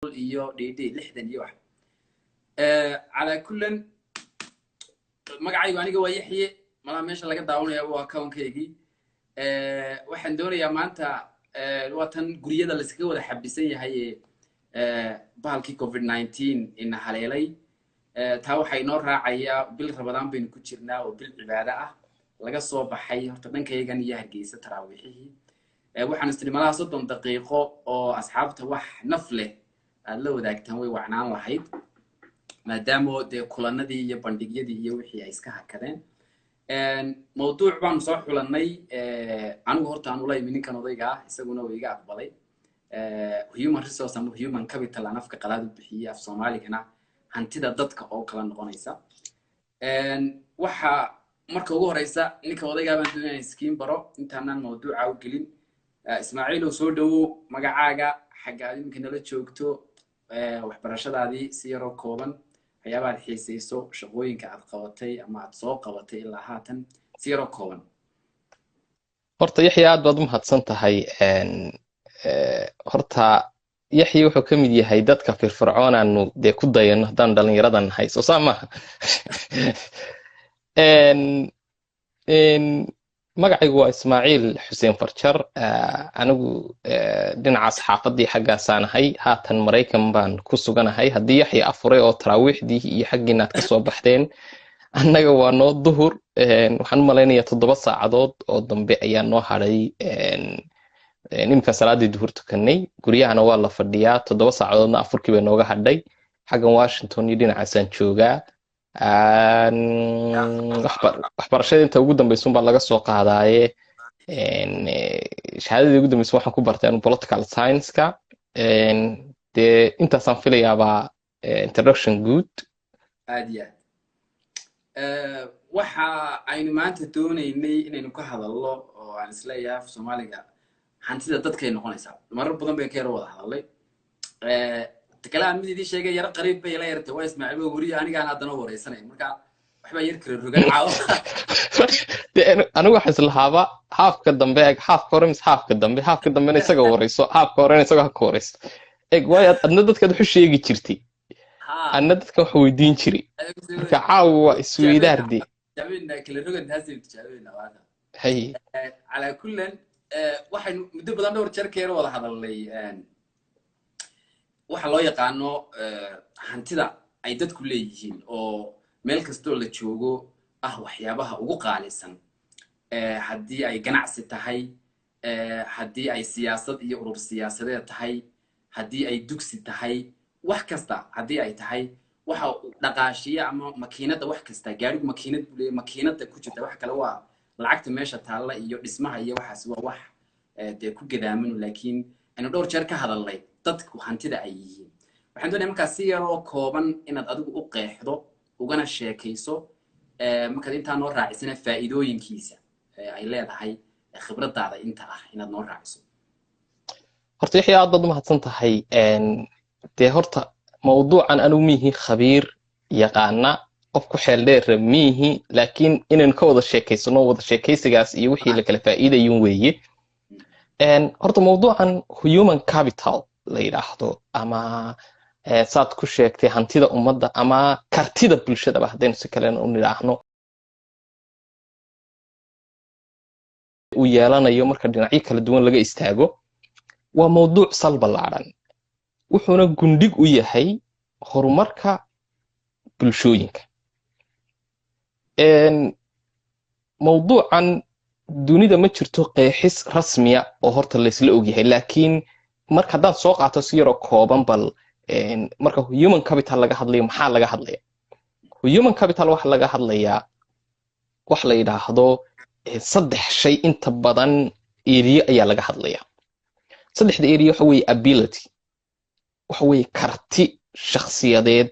iyo dhidi 60 iyo wax على كل magacaygu aniga waa Yaxye malaha meesha laga daawanaya waa account-kaygi waxaan doonayaa maanta watan guriyada la iskaga wada xabisan yahay bahalkii COVID-19 in haleelay taa waxay noo raacayaa bil Ramadaan baynu ku jirnaa oo bil cibaado ah laga soo baxay horta dhankaygan iyo Hargeysa taraawiixii waxaan isticmaalaa 30 daqiiqo oo asxaabta wax naf leh aad la wadaagtaan way wacnaan lahayd maadaama de kulanadii iyo bandhigyadii iyo wixii ay iska hakadeen mawduuc baan soo xulanay anigu horta aan ula imin ninkan odayga ah isaguna uu iga aqbalay human resource ama human capital aan afka qalaad u bixiyay af Soomaaligana hantida dadka oo kala noqonaysa waxa marka ugu horeysa ninka odayga baan doonayay iskiin baro intaanaan mawduuca u gelin Ismaaciil oo soo dhawo magacaaga xagga idinka nala joogto waxbarashadaadii si yar oo kooban waxyaabaad xiisayso shaqooyinka aad qabatay ama aad soo qabatay ilaa haatan si yar oo kooban horta Yaxye aad baad u mahadsan tahay horta Yaxye wuxuu ka mid yahay dadka firfircoon aanu de ku dayano hadaan dhalinyaradan nahay soo saamaha magacaygu waa Ismaaciil Xuseen Farjar anigu dhinacaas xaafadii xaggaasaan ahay haatan Mareykan baan ku suganahay hadii Yaxye afuray oo taraawiixdii iyo xaggiinaad ka soo baxdeen annaga waa noo duhur waxaan maleynayaa 7 saacadood oo dambe ayaa noo haray nimka salaadii duhur tukanay guriyahana waa la fadhiyaa 7 saacadoodna afurkii bay nooga hadhay xaggan Washington iyo dhinacaasaan joogaa waxbarashada inta ugu dambaysan baa laga soo qaadaaye shahaadadii ugu dambaysan waxaan ku bartay political science-ka de intaasaan filayaaba introduction good aadiya waxa aynu maanta doonaynay inaynu ka hadalno oo aan isleeyahay Soomaaliga hantida dadkay noqonaysaa marar badan bay ka yar wada hadalay kalaam midii sheegay yar qariib bay la yartay waa Ismaaciil oo guriga aniga aan hadana wareysanay marka waxba yar kale rogan caawa anigu waxaan islahaaba haafka dambe haafka hore mis haafka dambe isaga wareyso haafka hore isaga ha kooreyso way adna dadka wuxuu sheegi jirtay anna dadka wax weydiin jiray marka caawa isweydaardi jabina kale rogan taasay tijaabina waana hay ala kullan waxaan muddo badan dhowr jeer ka yar wada hadalay waxa loo yaqaano hantida ay dadku leeyihiin oo meel kasto la joogo waxyaabaha ugu qaalisan hadii ay ganacsi tahay hadii ay siyaasad iyo urur siyaasadeed tahay hadii ay dugsi tahay wax kasta hadii ay tahay waxa dhaqaashiya ama makiinada wax kasta gaarigu makiinad buu leeyahay makiinada ku jirta wax kale waa lacagta meesha taala iyo dhismaha iyo waxaas waa wax de ku gadaaman laakiin anu dhowr jeer ka hadalnay dadku hantida ay yihiin waxaan doonayaa markaa si yar oo kooban inaad adigu u qeexdo ugana sheekayso markaad intaa noo raacisana faa'iidooyinkiisa ay leedahay khibradaada inta inaad noo raaciso horta Yaxye aad baad u mahadsan tahay de horta mawduucan anu mihi khabiir yaqaana qof ku xeel dheer mihi laakiin inaan ka wada sheekaysano wada sheekaysigaas iyo wixii la kala faa'iidayin weeye horta mawduucan human capital la yiraahdo ama saad ku sheegtay hantida ummadda ama kartida bulshada hadaynu si kale u niraahno uu yeelanayo marka dhinacyo kala duwan laga istaago waa mawduuc sal ballaaran wuxuuna gundhig u yahay horumarka bulshooyinka mawduucan dunida ma jirto qeexis rasmiya oo horta la isla og yahay laakiin marka hadaan soo qaato si yar oo kooban bal marka human capital laga hadlayo maxaa laga hadlaya human capital waxa laga hadlayaa wax la yiraahdo 3 shay inta badan area ayaa laga hadlaya 3 area waxa weeye ability waxa weeye karti shakhsiyadeed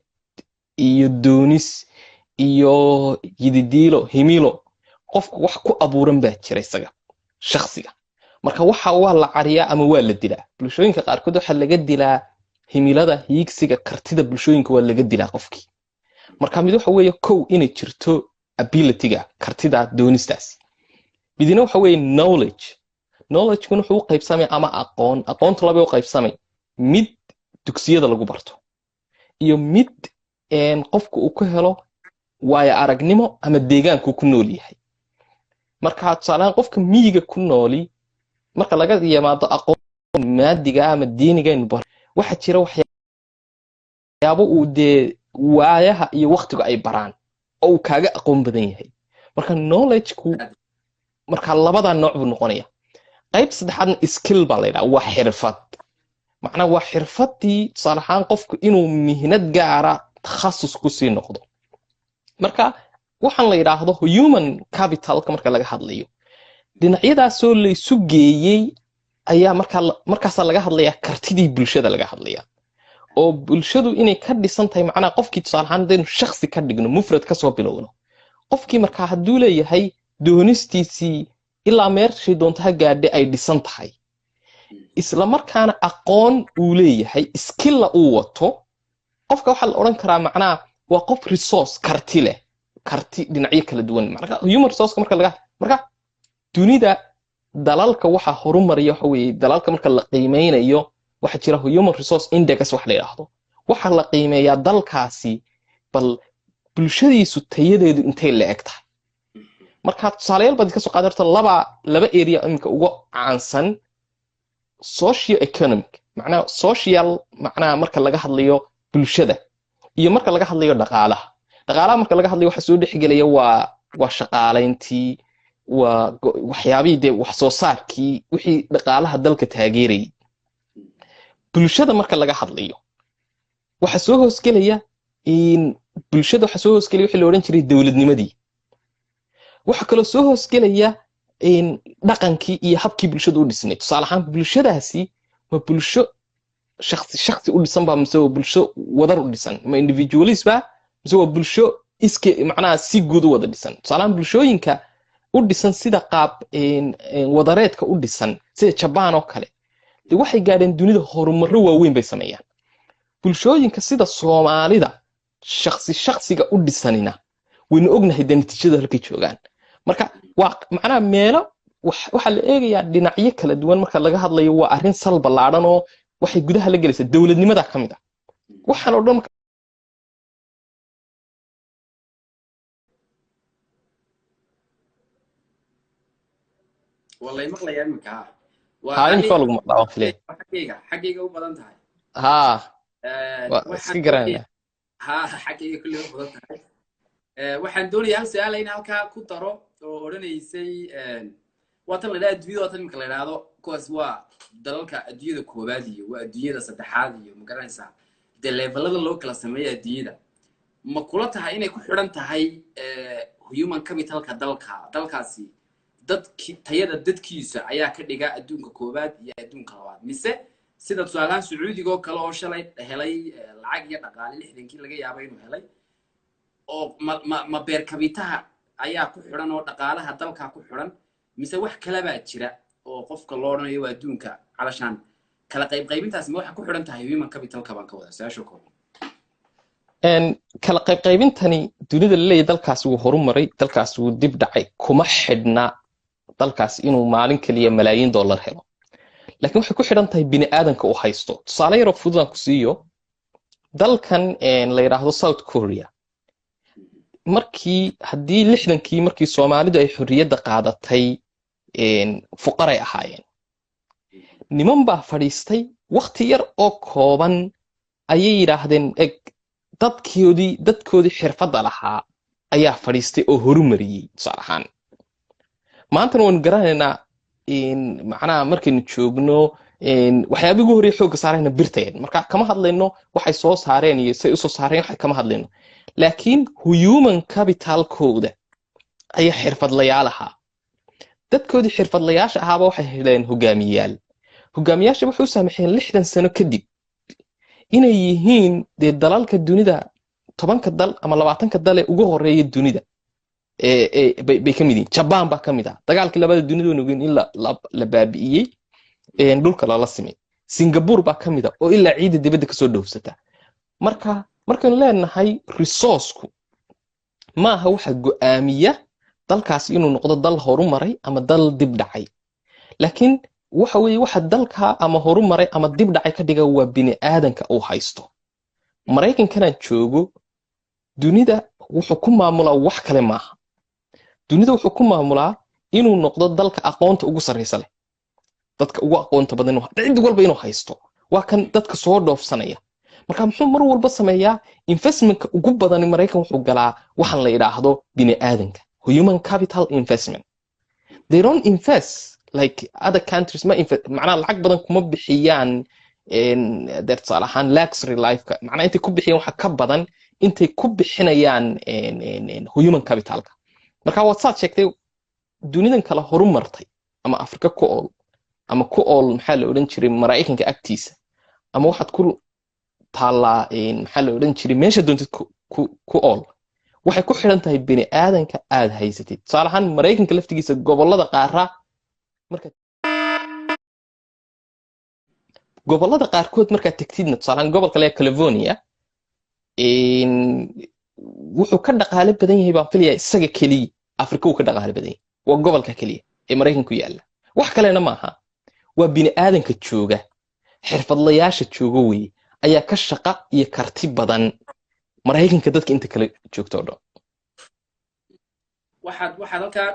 iyo doonis iyo yididiilo himilo qofku wax ku abuuran baa jira isaga shakhsiga marka waxa waa la cariyaa ama waa la dilaa bulshooyinka qaarkood waxa laga dilaa himilada hiigsiga kartida bulshooyinka waa laga dilaa qofkii marka mid waxa weeye kow inay jirto ability-ga kartida doonistaas midina waxa weeye knowledge kun wuxuu qaybsamay ama aqoonta laba u qaybsamay mid dugsiyada lagu barto iyo mid qofku uu ku helo waayo aragnimo ama deegaanku ku nool yahay marka tusaalahaan qofka miyiga ku nooli marka laga yimaado aqoon maadiga ama diiniga in bar waxa jira waxyaabo uu dee waayaha iyo waqtiga ay baraan oo uu kaaga aqoon badan yahay marka knowledge-ku marka labada nooc buu noqonaya qayb saddexaadna skill baa la yidhaha waa xirfad macnaa waa xirfadii tusaale ahaan qofku inuu mihnad gaara takhasus ku sii noqdo marka waxaan la yidhaahdo human capitalka marka laga hadlayo dhinacyadaasoo laysu geeyey ayaa markaasaa laga hadlayaa kartidii bulshada laga hadlaya oo bulshadu inay ka dhisan tahay macnaa qofkii tusaale ahaan hadaynu shakhsi ka dhigno mufrad kasoo bilowno qofkii markaa hadduu leeyahay doonistiisii ilaa meeshii doonta ha gaadhe ay dhisan tahay isla markaana aqoon uu leeyahay skilla uu wato qofka waxaa la odhan karaa macnaa waa qof resource karti leh karti dhinacyo kala duwan marka human resource marka dunida dalalka waxa horumariya waxa weeye dalalka marka la qiimeynayo waxa jira human resource index wax la yiraahdo waxa la qiimeeyaa dalkaasi bal bulshadiisu tayadeedu intay la eg tahay marka tusaalayaal baad ka soo qaadarto laba area imka ugu caansan socio economic macnaa social macnaa marka laga hadlayo bulshada iyo marka laga hadlayo dhaqaalaha marka laga hadlayo waxa soo dhixgelaya waa shaqaaleyntii waa waxyaabihii dee wax soo saarkii wixii dhaqaalaha dalka taageerayay bulshada marka laga hadlayo waxa soo hoosgelaya bulshada waxa soo hoosgelaya wixii la odhan jiray dowladnimadii waxa kaloo soo hoosgelaya dhaqankii iyo habkii bulshada u dhisnay tusaale ahaan bulshadaasi waa bulsho shakhsi u dhisan baa mise waa bulsho wadar u dhisan ma individualist baa mise waa bulsho macnaha si guud u wada dhisan tusaale ahaan bulshooyinka u dhisan sida qaab wadareedka u dhisan sida Japan oo kale waxay gaadheen dunida horumaro waaweyn bay sameeyaan bulshooyinka sida Soomaalida shakhsiga u dhisanina wayna ognahay natiijada halkay joogaan marka waa macnaha meelo waxa la eegayaa dhinacyo kala duwan marka laga hadlayo waa arrin sal ballaaran oo waxay gudaha la gelaysaa dawladnimada ka mid ah waxaan oo dhan والله مقلي يمك ها هاي فلوق مقطع فلي حقيقة وبدن تاعي ها اسكي قرانا ها حقيقة كل يوم بدن تاعي waxaan doonayaa hal su'aal in halka ku daro oo oranaysay watan la dhaad video tan marka la yiraahdo kuwaas waa dalalka adduunyada koobaad iyo waa adduunyada saddexaad iyo ma garanaysaa de levelada loo kala sameeyo adduunyada ma kula tahay inay ku xiran tahay human capitalka dalkaasi dadkii tayada dadkiisa ayaa ka dhiga adduunka koobaad iyo adduunka labaad mise sida tusaalahan Sacuudiga oo kale oo shalay helay lacag iyo dhaqaale 60kii laga yaabay inuu helay oo ma beer kabitaha ayaa ku xiran oo dhaqaalaha dalka ku xiran mise wax kale baa jira oo qofka loo oranayo waa adduunka calashan kala qaybintaas ma waxa ku xiran tahay human capitalka baan ka wada saasho koob kala qaybintani dunida leeyahay dalkaas uu horumaray dalkaas uu dib dhacay kuma xidhna dalkaas inuu maalin kaliya malaayiin dollar helo laakiin waxay ku xidhan tahay bini aadanka uu haysto tusaale yar oo fudud ku siiyo dalkan la yiraahdo South Korea markii hadii 60kii markii Soomaalidu ay xorriyadda qaadatay fuqaray ahaayeen niman baa fadhiistay waqti yar oo kooban ayay yiraahdeen dadkoodii xirfadda lahaa ayaa fadhiistay oo horumariyay tusaalahaan maanta waan garanaynaa macnaha markaynu joogno waxyaabihii ugu horreeyay xoogga saarayna birteen marka kama hadlayno waxay soo saareen iyo say u soo saareen waxay kama hadlayno laakiin human capitalkooda ayaa xirfadlayaal ahaa dadkoodii xirfadlayaasha ahaaba waxay heleen hogaamiyaasha waxay u saamaxeen 60 sano kadib inay yihiin dee dalalka dunida 10ka dal ama 20ka dal ee ugu horeeya dunida bay ka mid yihiin Japan baa ka mid ah dagaalkii labada dunida in la baabi'iyay dhulka lala simay Singapore baa ka mid ah oo ilaa ciida dibadda ka soo dhoofsata markaan leenahay resource-ku maaha waxa go'aamiya dalkaas inuu noqdo dal horumaray ama dal dib dhacay laakiin waxa weeye waxa dalka ama horumaray ama dib dhacay ka dhiga waa bini aadanka uu haysto maraykankanaan joogo dunida wuxuu ku maamulaa wax kale maaha dunida wuxuu ku maamulaa inuu noqdo dalka aqoonta ugu sarreysa leh dadka ugu aqoonta badan cid walba inuu haysto waa kan dadka soo dhoofsanaya marka muxuu mar walba sameeyaa investmentka ugu badan maraykan wuxuu galaa waxaan la yidhaahdo bini aadanka human capital investment they don't invest like other countries macnaha lacag badan kuma bixiyaan tusaale ahaan luxury lifeka macnaha intay ku bixiyaan waxa ka badan intay ku bixinayaan human capitalka marka waad saad sheegtay dunidan kale horumartay ama afrika ku ool ama ku ool maxaa la odhan jiray maraykanka agtiisa ama waxaad ku taallaa maxaa la odhan jiray meesha doontid ku ool waxay ku xidhan tahay bini aadanka aad haysatid tusaale ahaan maraykanka laftigiisa gobollada qaara gobollada qaarkood markaad tegtidna tusaale ahaan gobolka le california wuxuu ka dhaqaale badan yahay baan filayaa isaga keliya afrika uu ka dhaqaale badan yahay waa gobolka keliya ee maraykanku yaalla wax kalena maaha waa bini aadanka jooga xirfadlayaasha jooga weye ayaa ka shaqa iyo karti badan maraykanka dadka inta kale joogto oo dhan waxaad halkaa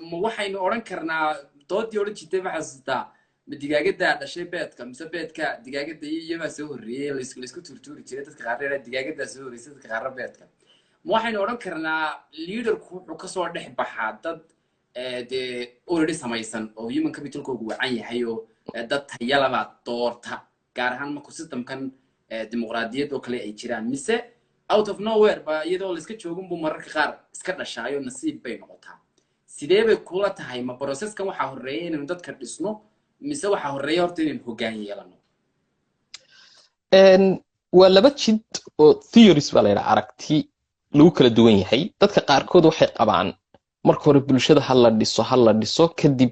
ma waxaynu odhan karnaa doodii odhan jirtay ma xasuustaa ma digaagaddaa dhashay beedka mise beedka digaagadda iyamaa soo horreeyey laysku turtuuri jiray dadka qaarreera digaagaddaa soo horreysay dadka qaarra beedka ma waxaynu odhan karnaa leaderku wuxuu kasoo dhex baxaa dad dee already samaysan oo human capitalkoogu wacan yahay oo dad tayalaba doorta gaar ahaan marku systemkan dimuqraadiyad oo kale ay jiraan mise out of nowhere ba iyadoo la iska joogunbu mararka qaar iska dhashaayo nasiib bay noqotaa sidee bay kula tahay ma processkan waxaa horreeya inaynu dadka dhisno mise waxaa horreeya horta inaynu hoggaan yeelano waa laba jid oo theories baa la yidhaha aragti lagu kala duwan yahay dadka qaarkood waxay qabaan marka hore bulshada ha la dhiso kadib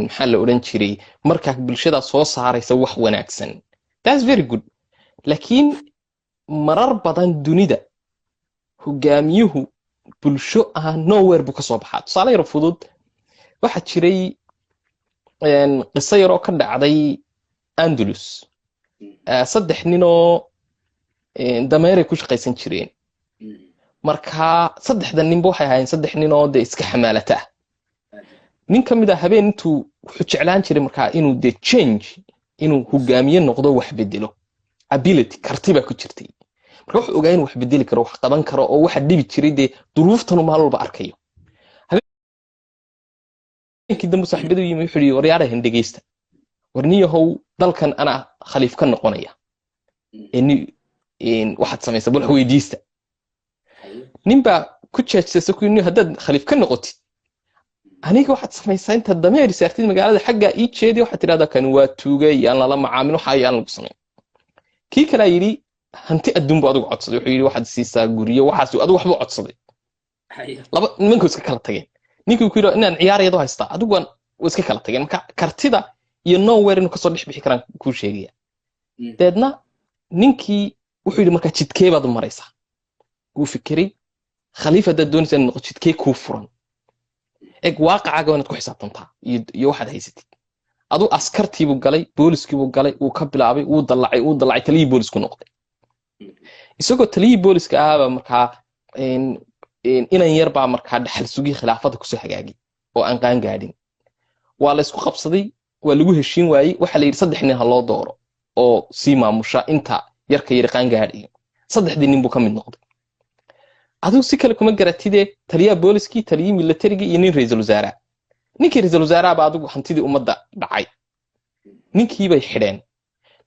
maxaa la odhan jiray markaa bulshada soo saaraysa wax wanaagsan that's very good laakiin marar badan dunida hogaamiyuhu bulsho ah nowhere buu ka soo baxaa tusaale yar fudud waxaa jiray qiso yar oo ka dhacday andalus 3 ninoo dameeray ku shaqaysan jireen marka 3da ninba waxay ahaayeen 3 ninoo dee iska xamaalata ah nin ka mid ah habeen intuu wuxuu jeclaan jiray markaa inuu dee change inuu hogaamiye noqdo wax bedelo ability karti baa ku jirtay marka wuxuu ogaa inuu wax bedeli karo wax qaban karo oo waxa dhibi jiray dee duruuftanu maalin walba arkayo habeenkii dambe saaxiibadu yimi wuxuu yidhi waryaarahan dhegeysta warniyahow dalkan anaa khaliif ka noqonaya waxaad samaysa bal weydiista ninbaa ku jeejsaysa ku yidhi haddaad khaliif ka noqotid aniga waxaad samaysaa intaad dameeri saartid magaalada xaggaa ii jeedi waxaad tidhahdaa kan waa tuugay yaan lala macaamil waxa ayaan lagu samayn kii kalaa yidhi hanti adduun buu adigu codsaday wuxuu yidhi waxaad siisaa guryo waxaas adigu waxbuu codsaday laba nimanku iska kala tageen ninkii ku yidhi inaan ciyaarayado haystaa adigu waan iska kala tageen marka kartida iyo nowhere inuu kasoo dhex bixi karaan kuu sheegaya deedna ninkii wuxuu yidhi markaa jidkee baad maraysaa wuu fikiray khaliif haddaad doonaysa inaad noqo jidkee kuu furan eg waaqacaaga waanaad ku xisaabtantaa iyo waxaad haysatid adu askartiibuu galay booliskiibuu galay wuu ka bilaabay wuu dallacay taliyii boolisku noqday isagoo taliyii booliska ahaaba markaa inan yar baa markaa dhaxal sugii khilaafada kusoo hagaagay oo aan qaan gaadhin waa la isku qabsaday waa lagu heshiin waayey waxaa la yidhi 3 nin ha loo dooro oo sii maamusha inta yarka yari qaan gaadhayo 3dii nin buu ka mid noqday adigu si kale kuma garatide taliyaha booliskii taliyii militarigii iyo nin ra'iisul wasaare ninkii ra'iisul wasaare baa adigu hantidii ummadda dhacay ninkii bay xidheen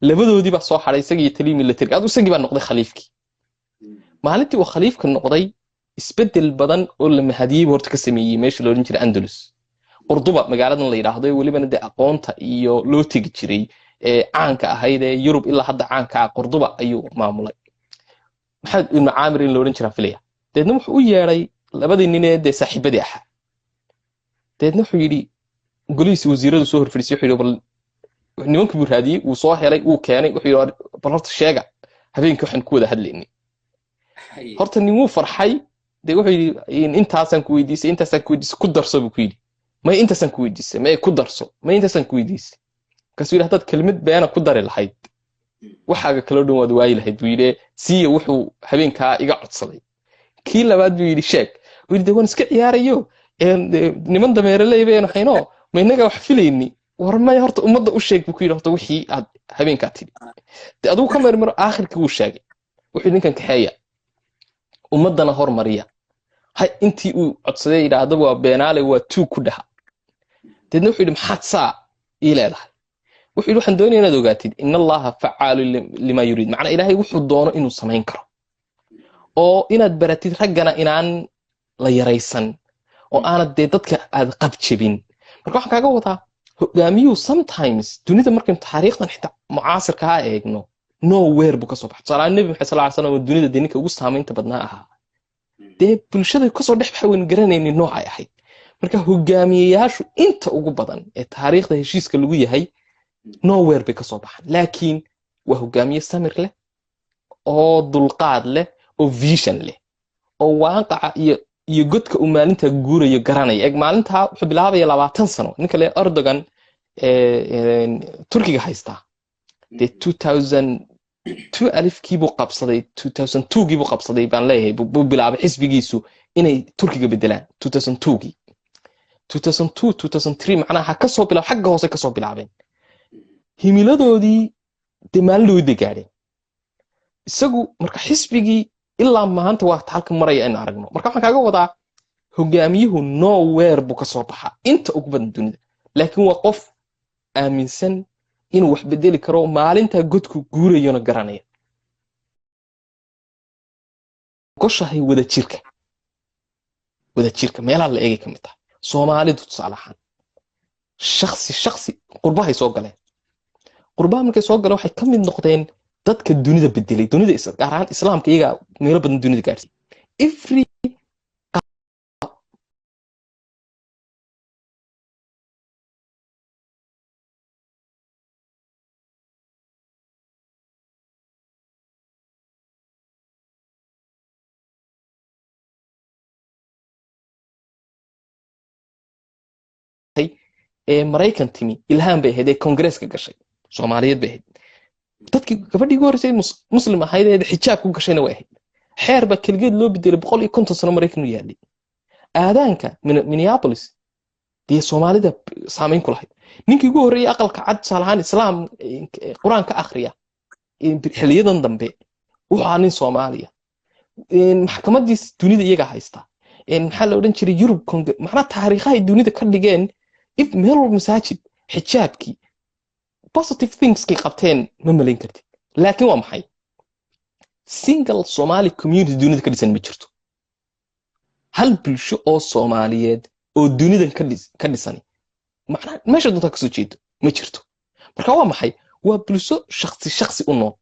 labadoodii baa soo xaray isagii taliyii militariga adigu isagii baa noqday khaliifkii maalintii uu khaliifka noqday isbedel badan oo la mahadiyey horta ka sameeyey meesha loo oran jiray andalus qurduba magaaladan la yiraahdo walibana de aqoonta iyo loo tagi jiray caanka ahayd ee Yurub ilaa hadda caanka ah qurduba ayuu maamulay maxamed ibn Aamir in loo oran jiray filaya deedna wuxuu u yeeray labadii nin ee saaxiibadii ahaa deedna wuxuu yiri goliis wasiiradu soo horfadhisay wuxuu yiri bal nimankii buu raadiyay uu soo helay uu keenay wuxuu yiri bal horta sheega habeenkii waxaan ku wada hadlaynay horta nin wuu farxay de wuxuu yiri intaasan ku weydiisay ku darso buu ku yiri may intaasaan ku weydiisay may ku darso may intaasaan ku weydiisay markaasuu yidhi haddaad kelmad beena ku dari lahayd waxaaga kala dhan waad waayi lahayd buu yidhi siiya wuxuu habeenkaa iga codsaday kii labaad buu yidhi sheeg wuu yidhi waan iska ciyaarayo niman dameereley baynu hayno ma innaga wax filayni war may horta ummadda u sheeg buu ku yidhi horta wixii aad habeenkaa tidhi de adigu ka marmaro aakhirkii wuu sheegay wuxuu ninkan kaxeeya ummaddana hormariya hay intii uu codsaday yidhaahda waa beenaale waa tuug ku dhaha deedna wuxuu yidhi maxaad saa ii leedahay wuxuu yidhi waxaan doonaya inaad ogaatid in allaha facaalu lima yuriid macnaa ilaahay wuxuu doono inuu samayn karo oo inaad baratid raggana inaan la yaraysan oo aanad dee dadka aad qabjabin marka waxaan kaaga wadaa hogaamiyuhu sometimes dunida markaynu taariikhdan xitaa mucaasirkaa eegno nowhere buu kasoo baxay tusaale nebi maxamed sallallahu alayhi wasallam dunida dee ninka ugu saamaynta badnaa ahaa dee bulshada kasoo dhex baxay waynu garanaynin noocay ahayd marka hogaamiyeyaashu inta ugu badan ee taariikhda heshiiska lagu yahay nowhere bay kasoo baxaan laakiin waa hogaamiye samir leh oo dulqaad leh oo vision leh oo waaqaca iyo godka uu maalinta guurayo garanaya eeg maalintaa wuxuu bilaabaya 20 sano ninka le Erdogan Turkiga haystaa dee 2002 alifkii buu qabsaday 2002gii buu qabsaday baan leeyahay buu bilaabay xisbigiisu inay Turkiga bedelaan 2002gii 2002 2003 macnaha ka soo bilaab xagga hoose ka soo bilaabeen himiladoodii dee maalin way gaadheen isagu marka xisbigii ilaa maanta waa halka maraya in aragno marka waxaan kaaga wadaa hogaamiyuhu nowhere buu ka soo baxaa inta ugu badan dunida laakiin waa qof aaminsan inuu wax bedeli karo maalinta godku guurayona garanaya goshahay wada jirka meelaha la eegay kamid tahay Soomaalidu tusaale ahaan shakhsi qurbahay soo galeen qurbaha markay soo galeen waxay kamid noqdeen dadka dunida bedelay dunida gaar ahaan islaamka iyaga meelo badan dunida gaarsiiyay every Maraykan timi ilhaan bay ahayd Congress-ka gashay Soomaaliyeed bay ahayd dadkii gabadhii ugu horeysay muslim ahayd ee xijaab ku gashayna way ahayd xeer ba kaligeed loo bedelay 150 sano Maraykan u yaalay aadaanka Minneapolis dee Soomaalida saameyn ku lahayd ninkii ugu horeeyay aqalka cad salahan islaam quraanka akhriya xiliyadan dambe wuxuu ahaa nin Soomaaliya maxkamadii dunida iyaga haysta maxaa la oran jiray Yurub macna taariikhaha dunida ka dhigeen if meel masaajid xijaabkii positive things ki qabteen ma malayn kartid laakiin waa maxay single Somali community dunida ka dhisan ma jirto hal bulsho oo Soomaaliyeed oo dunidan ka dhisan macna meesha doonta ka soo jeedo ma jirto marka waa maxay waa bulsho shakhsi u nool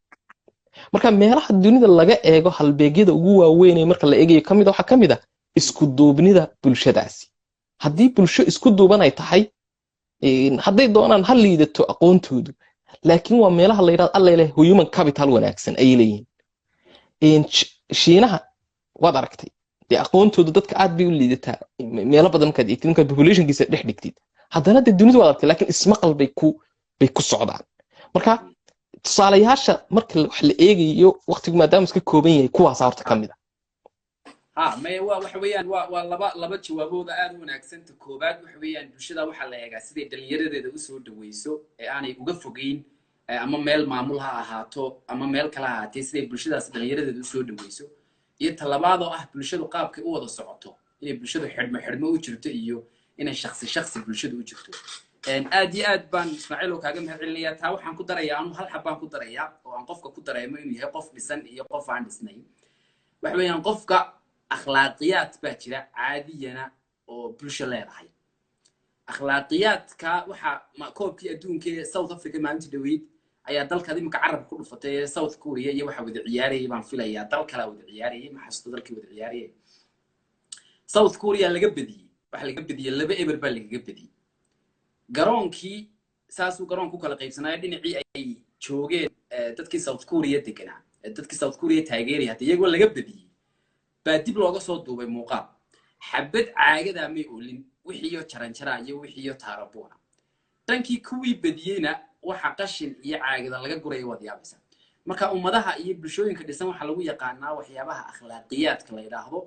marka meelaha dunida laga eego halbeegyada ugu waaweyn ee marka la eegayo kamid waxa kamid ah isku duubnida bulshadaasi haddii bulsho isku duuban ay tahay hadday doonaan hal liidato aqoontoodu laakiin waa meelaha la yiraahdo alla ilaahay human capital wanaagsan ay leeyihiin Shiinaha waad aragtay dee aqoontoodu dadka aad bay u liidataa meelo badan markaad eegtid markaad populationkiisa dhex dhigtid haddana dee dunidu waad aragtay laakiin ismaqal bay ku socdaan marka tusaalayaasha marka wax la eegayo waqtigu maadaama iska kooban yahay kuwaas horta kamid ما وحويان لبا جوابودا aad u wanaagsan ta koobaad waxweeyaan bulshada waxa la eegaa sidii dhalinyaradeeda u soo dhaweyso ee aanay uga fogeyn ama meel maamul ha ahaato ama meel kale ha ahaatee sidii bulshadaas dhalinyaradeeda u soo dhaweyso iyo talabaad oo ah bulshadu qaabka u wada socoto inay bulshadu xidhmo u jirto iyo inay shakhsi bulshadu u jirto aad iyo aad baan Ismaaciil oo kaaga mahadcelinayaa taa waxaan ku darayaa anu hal xabaan ku darayaa oo aan qofka ku dareemo inuu yahay qof dhisan iyo qof aan dhisnayn waxweeyaan qofka akhlaaqiyad baa jira caadiyana oo bulsho leedahay akhlaaqiyadka waxa koobkii adduunka ee South Africa maalintii dhaweyd ayaa dalka imika carab ku dhufatay South Korea iyo waxa wada ciyaarayay baan filayaa dal kale wada ciyaarayay ma xasuusto dalkii wada ciyaarayay South Korea laga badiyay waxa laga badiyay 2 eber baa laga badiyay garoonkii saasuu garoonku kala qaybsanay dhinacii ay joogeen dadkii South Korea deganaa dadkii South Korea taageeray hadda iyagoo laga badiyay baadib looga soo duubay muuqaal xabad caagada may oolin wixiiyo jaranjara iyo wixiiyo taarabuuna dhankii kuwii badiyeyna waxa qashin iyo caagida laga gurayo waad yaabaysa marka ummadaha iyo bulshooyinka dhisan waxa lagu yaqaanaa waxyaabaha akhlaaqiyaadka la yiraahdo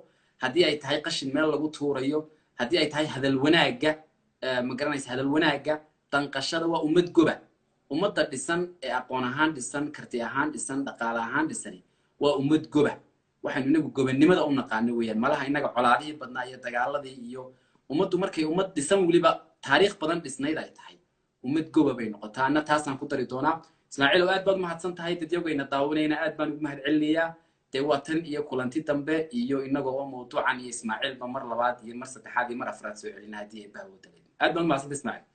haddii ay tahay qashin meel lagu tuurayo haddii ay tahay hadal wanaaga ma garanaysa hadal wanaaga danqashada waa ummad goba ummadda dhisan ee aqoon ahaan dhisan karti ahaan dhisan dhaqaale ahaan dhisan waa ummad goba waxaanu inagu gobannimada u naqaano weeyaan malaha inaga colaadihii badnaa iyo dagaaladii iyo ummaddu markay ummad dhisan weliba taariikh badan dhisnayd ay tahay ummad goba bay noqotaa anna taasaan ku dari doonaa ismaaciilow aad baad mahadsan tahay dadyagayna daawanayna aad baan ugu mahad celinayaa dee waa tan iyo kulanti dambe iyo inagoo oo mawduucan iyo ismaaciilba mar labaad iyo mar saddexaad iyo mar afraad soo celina haddii ay baawada leedahay aad baan mahadsan ismaaciil